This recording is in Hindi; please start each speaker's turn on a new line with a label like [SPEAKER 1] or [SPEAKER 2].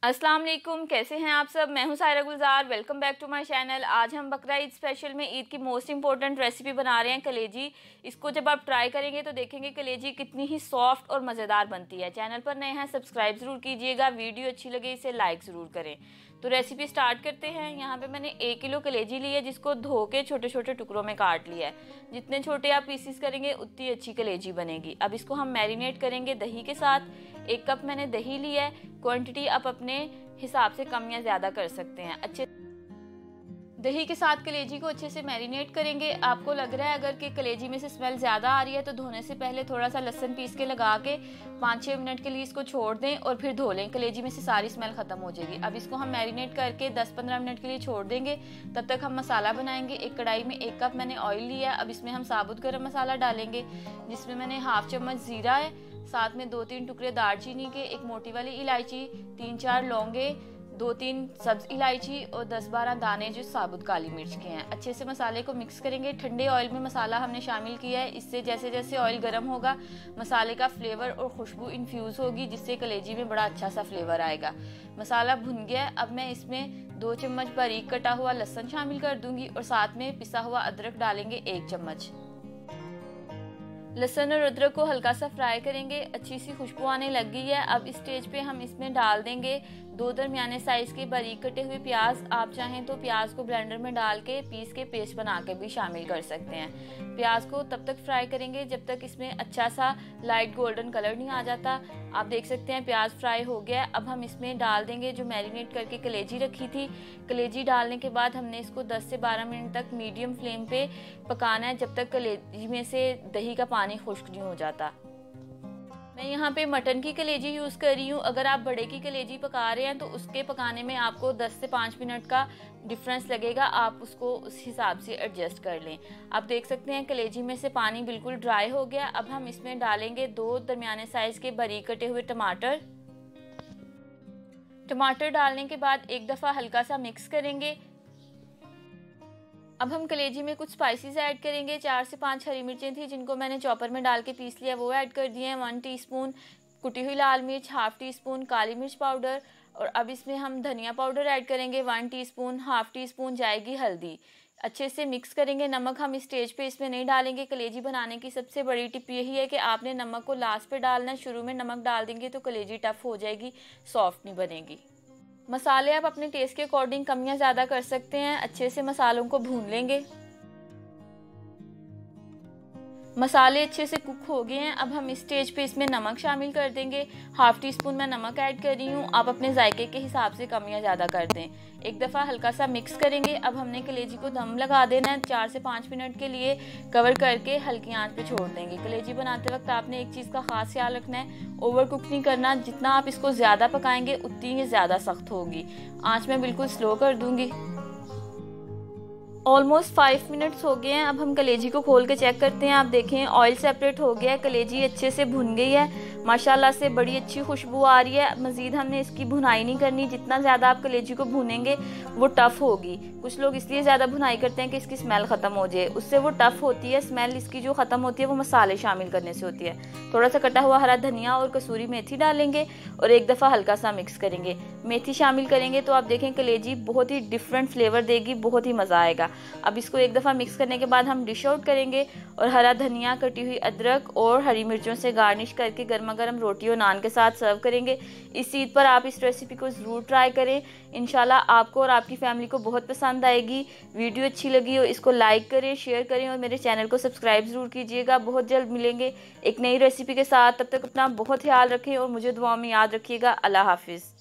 [SPEAKER 1] अस्सलाम वालेकुम, कैसे हैं आप सब। मैं हूं Saira Gulzar. Welcome back to my channel. आज हम बकरा ईद स्पेशल में ईद की मोस्ट इंपॉर्टेंट रेसिपी बना रहे हैं, कलेजी। इसको जब आप ट्राई करेंगे तो देखेंगे कलेजी कितनी ही सॉफ्ट और मज़ेदार बनती है। चैनल पर नए हैं सब्सक्राइब ज़रूर कीजिएगा, वीडियो अच्छी लगे इसे लाइक ज़रूर करें। तो रेसिपी स्टार्ट करते हैं। यहाँ पे मैंने 1 किलो कलेजी ली है, जिसको धो के छोटे छोटे टुकड़ों में काट लिया है। जितने छोटे आप पीसीस करेंगे उतनी अच्छी कलेजी बनेगी। अब इसको हम मैरिनेट करेंगे दही के साथ। 1 कप मैंने दही ली है। क्वांटिटी आप अपने हिसाब से कम या ज़्यादा कर सकते हैं। अच्छे दही के साथ कलेजी को अच्छे से मैरिनेट करेंगे। आपको लग रहा है अगर कि कलेजी में से स्मेल ज़्यादा आ रही है तो धोने से पहले थोड़ा सा लहसुन पीस के लगा के 5-6 मिनट के लिए इसको छोड़ दें और फिर धो लें। कलेजी में से सारी स्मेल ख़त्म हो जाएगी। अब इसको हम मैरिनेट करके 10-15 मिनट के लिए छोड़ देंगे। तब तक हम मसाला बनाएंगे। एक कढ़ाई में 1 कप मैंने ऑयल लिया। अब इसमें हम साबुत गरम मसाला डालेंगे, जिसमें मैंने 1/2 चम्मच ज़ीरा है, साथ में 2-3 टुकड़े दालचीनी के, 1 मोटी वाली इलायची, 3-4 लौंगे, 2-3 सब्ज इलायची और 10-12 दाने जो साबुत काली मिर्च के हैं। अच्छे से मसाले को मिक्स करेंगे। ठंडे ऑयल में मसाला हमने शामिल किया है। इससे जैसे जैसे ऑयल गर्म होगा मसाले का फ्लेवर और खुशबू इन्फ्यूज़ होगी, जिससे कलेजी में बड़ा अच्छा सा फ्लेवर आएगा। मसाला भुन गया। अब मैं इसमें 2 चम्मच बारीक कटा हुआ लहसुन शामिल कर दूंगी और साथ में पिसा हुआ अदरक डालेंगे 1 चम्मच। लहसुन और अदरक को हल्का सा फ्राई करेंगे। अच्छी सी खुशबू आने लग गई है। अब इस स्टेज पे हम इसमें डाल देंगे 2 दरमियाने साइज के बारीक कटे हुए प्याज। आप चाहें तो प्याज को ब्लेंडर में डाल के पीस के पेस्ट बना के भी शामिल कर सकते हैं। प्याज को तब तक फ्राई करेंगे जब तक इसमें अच्छा सा लाइट गोल्डन कलर नहीं आ जाता। आप देख सकते हैं प्याज फ्राई हो गया। अब हम इसमें डाल देंगे जो मैरिनेट करके कलेजी रखी थी। कलेजी डालने के बाद हमने इसको 10 से 12 मिनट तक मीडियम फ्लेम पे पकाना है, जब तक कलेजी में से दही का पानी खुश्क नहीं हो जाता। मैं यहाँ पे मटन की कलेजी यूज़ कर रही हूँ। अगर आप बड़े की कलेजी पका रहे हैं तो उसके पकाने में आपको 10 से 5 मिनट का डिफरेंस लगेगा। आप उसको उस हिसाब से एडजस्ट कर लें। आप देख सकते हैं कलेजी में से पानी बिल्कुल ड्राई हो गया। अब हम इसमें डालेंगे 2 दरमियाने साइज के बारीक कटे हुए टमाटर। टमाटर डालने के बाद एक दफ़ा हल्का सा मिक्स करेंगे। अब हम कलेजी में कुछ स्पाइसेस ऐड करेंगे। 4 से 5 हरी मिर्चें थी, जिनको मैंने चॉपर में डाल के पीस लिया, वो ऐड कर दिए हैं। 1 टीस्पून कुटी हुई लाल मिर्च, 1/2 टीस्पून काली मिर्च पाउडर और अब इसमें हम धनिया पाउडर ऐड करेंगे 1 टीस्पून। 1/2 टीस्पून जाएगी हल्दी। अच्छे से मिक्स करेंगे। नमक हम इस स्टेज पे इसमें नहीं डालेंगे। कलेजी बनाने की सबसे बड़ी टिप यही है कि आपने नमक को लास्ट पे डालना है। शुरू में नमक डाल देंगे तो कलेजी टफ हो जाएगी, सॉफ्ट नहीं बनेगी। मसाले आप अपने टेस्ट के अकॉर्डिंग कम या ज़्यादा कर सकते हैं। अच्छे से मसालों को भून लेंगे। मसाले अच्छे से कुक हो गए हैं। अब हम इस स्टेज पे इसमें नमक शामिल कर देंगे। 1/2 टीस्पून मैं नमक ऐड कर रही हूँ। आप अपने जायके के हिसाब से कम या ज़्यादा कर दें। एक दफ़ा हल्का सा मिक्स करेंगे। अब हमने कलेजी को दम लगा देना है। 4 से 5 मिनट के लिए कवर करके हल्की आंच पे छोड़ देंगे। कलेजी बनाते वक्त आपने एक चीज़ का ख़ास ख्याल रखना है, ओवर कुक नहीं करना। जितना आप इसको ज़्यादा पकाएंगे उतनी ही ज़्यादा सख्त होगी। आँच मैं बिल्कुल स्लो कर दूँगी। ऑलमोस्ट 5 मिनट्स हो गए हैं। अब हम कलेजी को खोल के चेक करते हैं। आप देखें ऑयल सेपरेट हो गया है, कलेजी अच्छे से भुन गई है। माशाल्लाह से बड़ी अच्छी खुशबू आ रही है। मज़ीद हमने इसकी भुनाई नहीं करनी। जितना ज़्यादा आप कलेजी को भुनेंगे वो टफ़ होगी। कुछ लोग इसलिए ज़्यादा भुनाई करते हैं कि इसकी स्मेल ख़त्म हो जाए, उससे वो टफ़ होती है। स्मेल इसकी जो ख़त्म होती है वो मसाले शामिल करने से होती है। थोड़ा सा कटा हुआ हरा धनिया और कसूरी मेथी डालेंगे और एक दफ़ा हल्का सा मिक्स करेंगे। मेथी शामिल करेंगे तो आप देखें कलेजी बहुत ही डिफरेंट फ्लेवर देगी, बहुत ही मज़ा आएगा। अब इसको एक दफ़ा मिक्स करने के बाद हम डिश आउट करेंगे और हरा धनिया, कटी हुई अदरक और हरी मिर्चों से गार्निश करके गर्मा गर्म रोटी और नान के साथ सर्व करेंगे। इस ईद पर आप इस रेसिपी को ज़रूर ट्राई करें। इंशाल्लाह आपको और आपकी फैमिली को बहुत पसंद आएगी। वीडियो अच्छी लगी हो इसको लाइक करें, शेयर करें और मेरे चैनल को सब्सक्राइब ज़रूर कीजिएगा। बहुत जल्द मिलेंगे एक नई रेसिपी के साथ। तब तक अपना बहुत ख्याल रखें और मुझे दुआ में याद रखिएगा। अल्लाह हाफिज़।